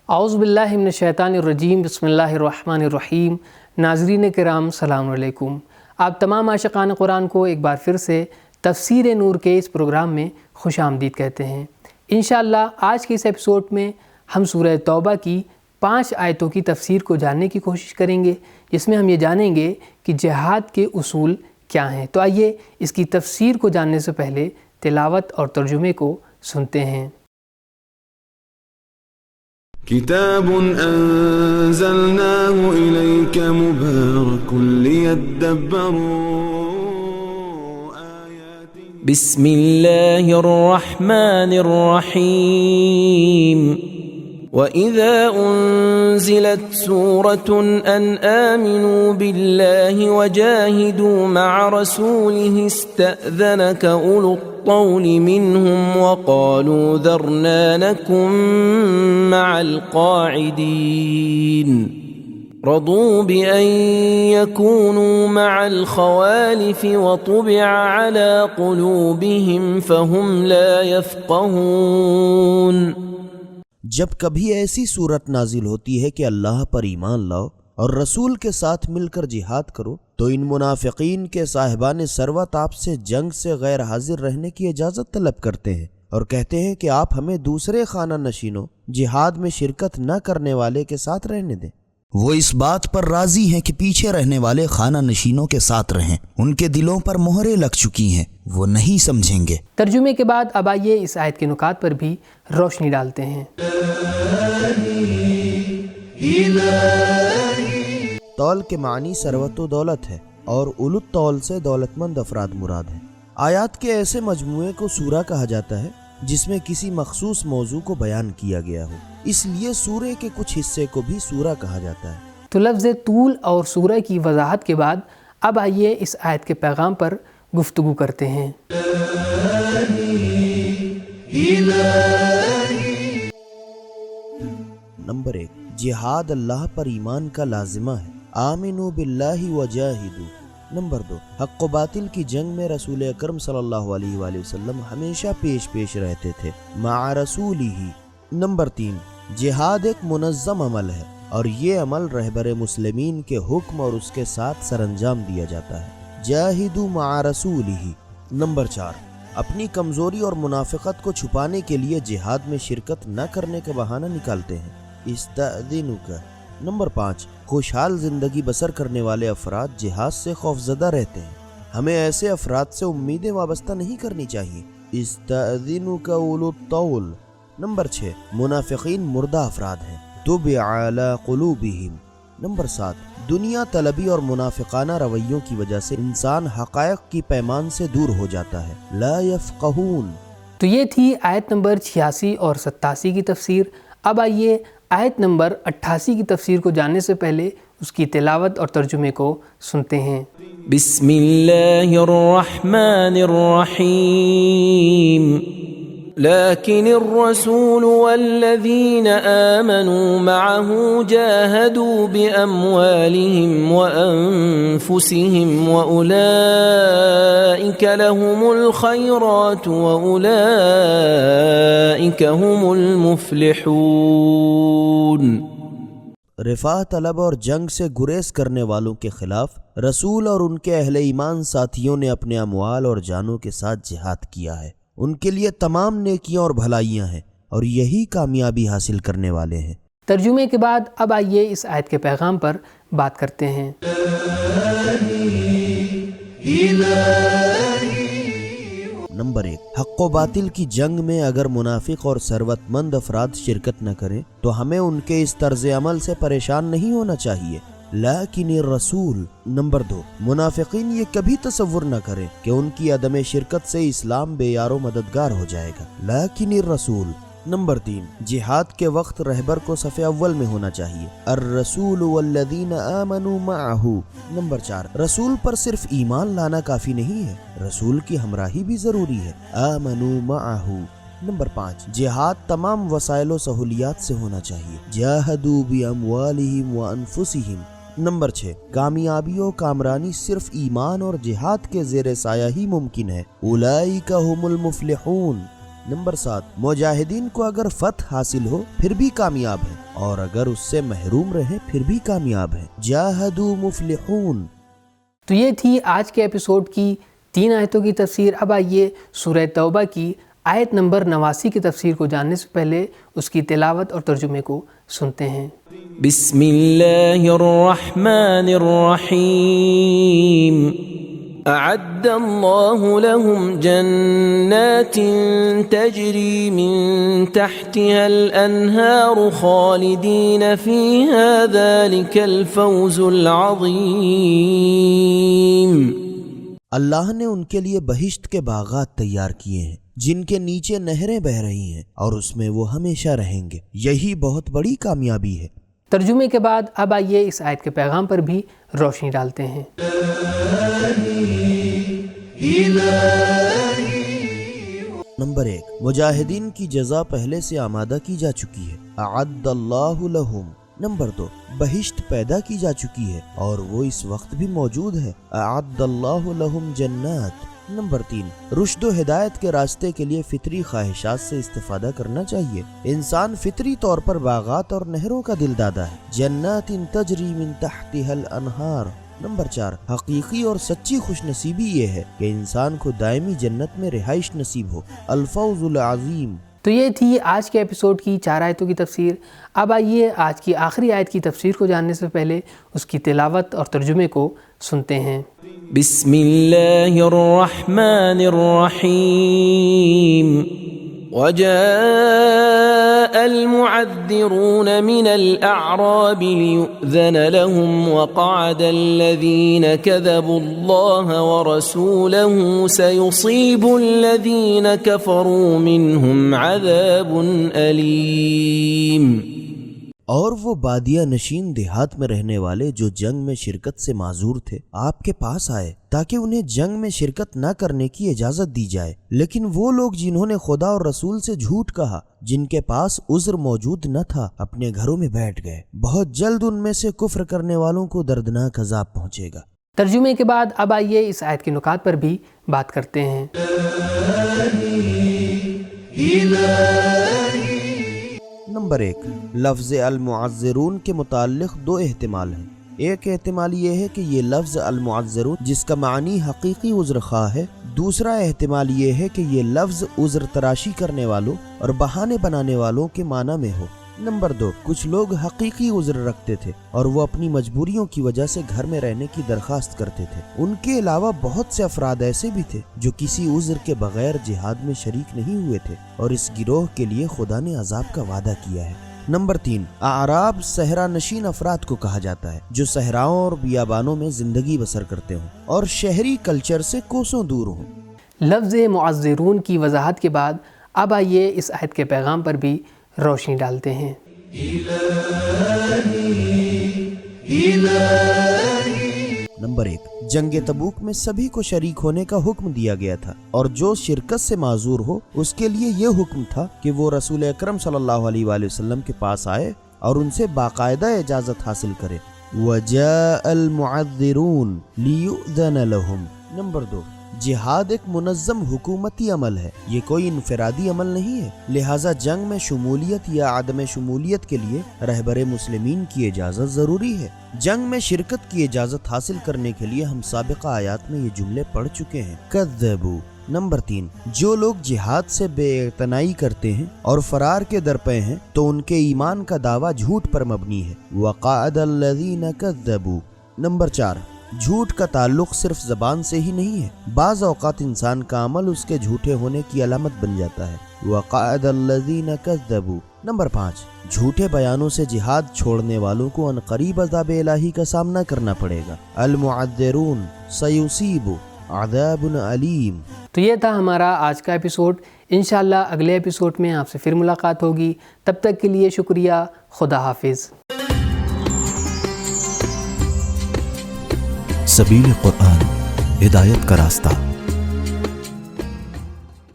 اعوذ باللہ من الشیطان الرجیم، بسم اللہ الرحمن الرحیم۔ ناظرین کرام السلام علیکم۔ آپ تمام عاشقان قرآن کو ایک بار پھر سے تفسیر نور کے اس پروگرام میں خوش آمدید کہتے ہیں۔ انشاءاللہ آج کے اس ایپیسوڈ میں ہم سورہ توبہ کی 5 آیتوں کی تفسیر کو جاننے کی کوشش کریں گے، جس میں ہم یہ جانیں گے کہ جہاد کے اصول کیا ہیں۔ تو آئیے اس کی تفسیر کو جاننے سے پہلے تلاوت اور ترجمے کو سنتے ہیں۔ کتاب انزلناه الیک مبارک لیدبروا آیاته بسم اللہ الرحمن الرحیم وَإِذَا أُنزِلَتْ سُورَةٌ أَنْ آمِنُوا بِاللَّهِ وَجَاهِدُوا مَعَ رَسُولِهِ اسْتَأْذَنَكَ أُولُو الطَّوْلِ مِنْهُمْ وَقَالُوا ذَرْنَا نَكُنْ مَعَ الْقَاعِدِينَ رَضُوا بِأَنْ يَكُونُوا مَعَ الْخَوَالِفِ وَطُبِعَ عَلَى قُلُوبِهِمْ فَهُمْ لَا يَفْقَهُونَ۔ جب کبھی ایسی صورت نازل ہوتی ہے کہ اللہ پر ایمان لاؤ اور رسول کے ساتھ مل کر جہاد کرو تو ان منافقین کے صاحبان ثروت آپ سے جنگ سے غیر حاضر رہنے کی اجازت طلب کرتے ہیں اور کہتے ہیں کہ آپ ہمیں دوسرے خانہ نشینوں جہاد میں شرکت نہ کرنے والے کے ساتھ رہنے دیں۔ وہ اس بات پر راضی ہیں کہ پیچھے رہنے والے خانہ نشینوں کے ساتھ رہیں، ان کے دلوں پر مہریں لگ چکی ہیں، وہ نہیں سمجھیں گے۔ ترجمے کے بعد اب آئیے اس آیت کے نکات پر بھی روشنی ڈالتے ہیں۔ طول کے معنی ثروت و دولت ہے اور اولو الطول سے دولت مند افراد مراد ہیں۔ آیات کے ایسے مجموعے کو سورہ کہا جاتا ہے جس میں کسی مخصوص موضوع کو بیان کیا گیا ہو، اس لیے سورہ کے کچھ حصے کو بھی سورہ کہا جاتا ہے۔ تو لفظ طول اور سورہ کی وضاحت کے بعد اب آئیے اس آیت کے پیغام پر گفتگو کرتے ہیں۔ نمبر 1، جہاد اللہ پر ایمان کا لازمہ ہے۔ آمنوا باللہ وجاہدوا۔ نمبر 2، حق و باطل کی جنگ میں رسول اکرم صلی اللہ علیہ وآلہ وسلم ہمیشہ پیش رہتے تھے مع رسولہ۔ نمبر 3، جہاد ایک منظم عمل ہے اور یہ عمل رہبر مسلمین کے حکم اور اس کے ساتھ سر انجام دیا جاتا ہے۔ جاہدوا مع رسولہ۔ نمبر 4، اپنی کمزوری اور منافقت کو چھپانے کے لیے جہاد میں شرکت نہ کرنے کا بہانہ نکالتے ہیں۔ استأذنک۔ نمبر 5، خوشحال زندگی بسر کرنے والے افراد جہاد سے خوفزدہ رہتے ہیں، ہمیں ایسے افراد سے امیدیں وابستہ نہیں کرنی چاہیے۔ استأذنک اولو الطول۔ نمبر 6، منافقین مردہ افراد ہیں، طبع علی قلوبہم۔ نمبر 7، دنیا طلبی اور منافقانہ رویوں کی وجہ سے انسان حقائق کی پیمان سے دور ہو جاتا ہے۔ لا یفقہون۔ تو یہ تھی آیت نمبر 86 اور 87 کی تفسیر۔ اب آئیے آیت نمبر 88 کی تفسیر کو جاننے سے پہلے اس کی تلاوت اور ترجمے کو سنتے ہیں۔ بسم اللہ الرحمن الرحیم لكن الرسول والذين آمنوا معه جاهدوا بأموالهم وأنفسهم وأولئك لهم الخيرات وأولئك هم المفلحون۔ رفاہ طلب اور جنگ سے گریز کرنے والوں کے خلاف رسول اور ان کے اہل ایمان ساتھیوں نے اپنے اموال اور جانوں کے ساتھ جہاد کیا ہے، ان کے لیے تمام نیکیاں اور بھلائیاں ہیں اور یہی کامیابی حاصل کرنے والے ہیں۔ ترجمے کے بعد اب آئیے اس آیت کے پیغام پر بات کرتے ہیں۔ نمبر 1، حق و باطل کی جنگ میں اگر منافق اور ثروت مند افراد شرکت نہ کریں تو ہمیں ان کے اس طرز عمل سے پریشان نہیں ہونا چاہیے۔ لیکن الرسول۔ نمبر 2، منافقین یہ کبھی تصور نہ کریں کہ ان کی عدم شرکت سے اسلام بے یار و مددگار ہو جائے گا۔ لیکن الرسول۔ نمبر 3، جہاد کے وقت رہبر کو صف اول میں ہونا چاہیے۔ الرسول والذین آمنوا معہ۔ نمبر 4، رسول پر صرف ایمان لانا کافی نہیں ہے، رسول کی ہمراہی بھی ضروری ہے۔ آمنوا معہ۔ نمبر 5، جہاد تمام وسائل و سہولیات سے ہونا چاہیے۔ جاہدوا باموالہم وانفسہم۔ نمبر 6، کامیابی و کامرانی صرف ایمان اور جہاد کے زیر سایہ ہی ممکن ہے۔ اولئک ھم المفلحون۔ نمبر 7 مجاہدین کو اگر فتح حاصل ہو پھر بھی کامیاب ہے اور اگر اس سے محروم رہیں پھر بھی کامیاب ہے۔ جاہدوا مفلحون۔ تو یہ تھی آج کے ایپیسوڈ کی 3 آیتوں کی تفسیر۔ اب آئیے سورہ توبہ کی آیت نمبر 89 کی تفسیر کو جاننے سے پہلے اس کی تلاوت اور ترجمے کو سنتے ہیں۔ بسم اللہ الرحمن الرحیم۔ اعد اللہ لهم جنات تجری من تحتها الانہار خالدین فیہا ذلک الفوز العظیم۔ اللہ نے ان کے لیے بہشت کے باغات تیار کیے ہیں جن کے نیچے نہریں بہہ رہی ہیں اور اس میں وہ ہمیشہ رہیں گے، یہی بہت بڑی کامیابی ہے۔ ترجمے کے بعد اب آئیے اس آیت کے پیغام پر بھی روشنی ڈالتے ہیں۔ نمبر 1 مجاہدین کی جزا پہلے سے آمادہ کی جا چکی ہے، اعد اللہ لہم۔ نمبر 2 بہشت پیدا کی جا چکی ہے اور وہ اس وقت بھی موجود ہے، اعد اللہ لہم جنات۔ نمبر 3 رشد و ہدایت کے راستے کے لیے فطری خواہشات سے استفادہ کرنا چاہیے۔ انسان فطری طور پر باغات اور نہروں کا دل دادا ہے، جنات تجری من تحتها الانہار۔ نمبر 4 حقیقی اور سچی خوش نصیبی یہ ہے کہ انسان کو دائمی جنت میں رہائش نصیب ہو، الفوز العظیم۔ تو یہ تھی آج کے ایپیسوڈ کی 4 آیتوں کی تفسیر۔ اب آئیے آج کی آخری آیت کی تفسیر کو جاننے سے پہلے اس کی تلاوت اور ترجمے کو سنتے ہیں۔ بسم اللہ الرحمن الرحیم۔ وجاء المعذرون من الأعراب ليؤذن لهم وقعد الذين كذبوا الله ورسوله سيصيب الذين كفروا منهم عذاب أليم۔ اور وہ بادیہ نشین دیہات میں رہنے والے جو جنگ میں شرکت سے معذور تھے آپ کے پاس آئے تاکہ انہیں جنگ میں شرکت نہ کرنے کی اجازت دی جائے، لیکن وہ لوگ جنہوں نے خدا اور رسول سے جھوٹ کہا، جن کے پاس عذر موجود نہ تھا، اپنے گھروں میں بیٹھ گئے۔ بہت جلد ان میں سے کفر کرنے والوں کو دردناک عذاب پہنچے گا۔ ترجمے کے بعد اب آئیے اس آیت کے نکات پر بھی بات کرتے ہیں۔ نمبر 1 لفظ المعذرون کے متعلق 2 احتمال ہیں۔ ایک احتمال یہ ہے کہ یہ لفظ المعذرون جس کا معنی حقیقی عذر خواہ ہے، دوسرا احتمال یہ ہے کہ یہ لفظ عذر تراشی کرنے والوں اور بہانے بنانے والوں کے معنی میں ہو۔ نمبر 2 کچھ لوگ حقیقی عذر رکھتے تھے اور وہ اپنی مجبوریوں کی وجہ سے گھر میں رہنے کی درخواست کرتے تھے۔ ان کے علاوہ بہت سے افراد ایسے بھی تھے جو کسی عذر کے بغیر جہاد میں شریک نہیں ہوئے تھے اور اس گروہ کے لیے خدا نے عذاب کا وعدہ کیا ہے۔ نمبر 3 اعراب صحرا نشین افراد کو کہا جاتا ہے جو صحراؤں اور بیابانوں میں زندگی بسر کرتے ہوں اور شہری کلچر سے کوسوں دور ہوں۔ لفظ معذرون کی وضاحت کے بعد اب آئیے اس آیت کے پیغام پر بھی روشنی ڈالتے ہیں۔ نمبر 1 جنگ تبوک میں سبھی کو شریک ہونے کا حکم دیا گیا تھا اور جو شرکت سے معذور ہو اس کے لیے یہ حکم تھا کہ وہ رسول اکرم صلی اللہ علیہ وآلہ وسلم کے پاس آئے اور ان سے باقاعدہ اجازت حاصل کرے۔ وجاء المعذرون لیؤذن لهم۔ نمبر 2 جہاد ایک منظم حکومتی عمل ہے، یہ کوئی انفرادی عمل نہیں ہے، لہٰذا جنگ میں شمولیت یا عدم شمولیت کے لیے رہبر مسلمین کی اجازت ضروری ہے۔ جنگ میں شرکت کی اجازت حاصل کرنے کے لیے ہم سابقہ آیات میں یہ جملے پڑھ چکے ہیں۔ کذبوا۔ نمبر 3 جو لوگ جہاد سے بے اعتنائی کرتے ہیں اور فرار کے درپے ہیں تو ان کے ایمان کا دعویٰ جھوٹ پر مبنی ہے۔ وقعد الذین کذبوا۔ نمبر 4 جھوٹ کا تعلق صرف زبان سے ہی نہیں ہے، بعض اوقات انسان کا عمل اس کے جھوٹے ہونے کی علامت بن جاتا ہے۔ وقعد الذین کذبوا۔ نمبر 5 جھوٹے بیانوں سے جہاد چھوڑنے والوں کو عنقریب عذاب الہی کا سامنا کرنا پڑے گا۔ المعذرون سیصیب عذاب علیم۔ تو یہ تھا ہمارا آج کا ایپیسوڈ۔ انشاءاللہ اگلے ایپیسوڈ میں آپ سے پھر ملاقات ہوگی، تب تک کے لیے شکریہ، خدا حافظ۔ سبیل قرآن، ہدایت کا راستہ۔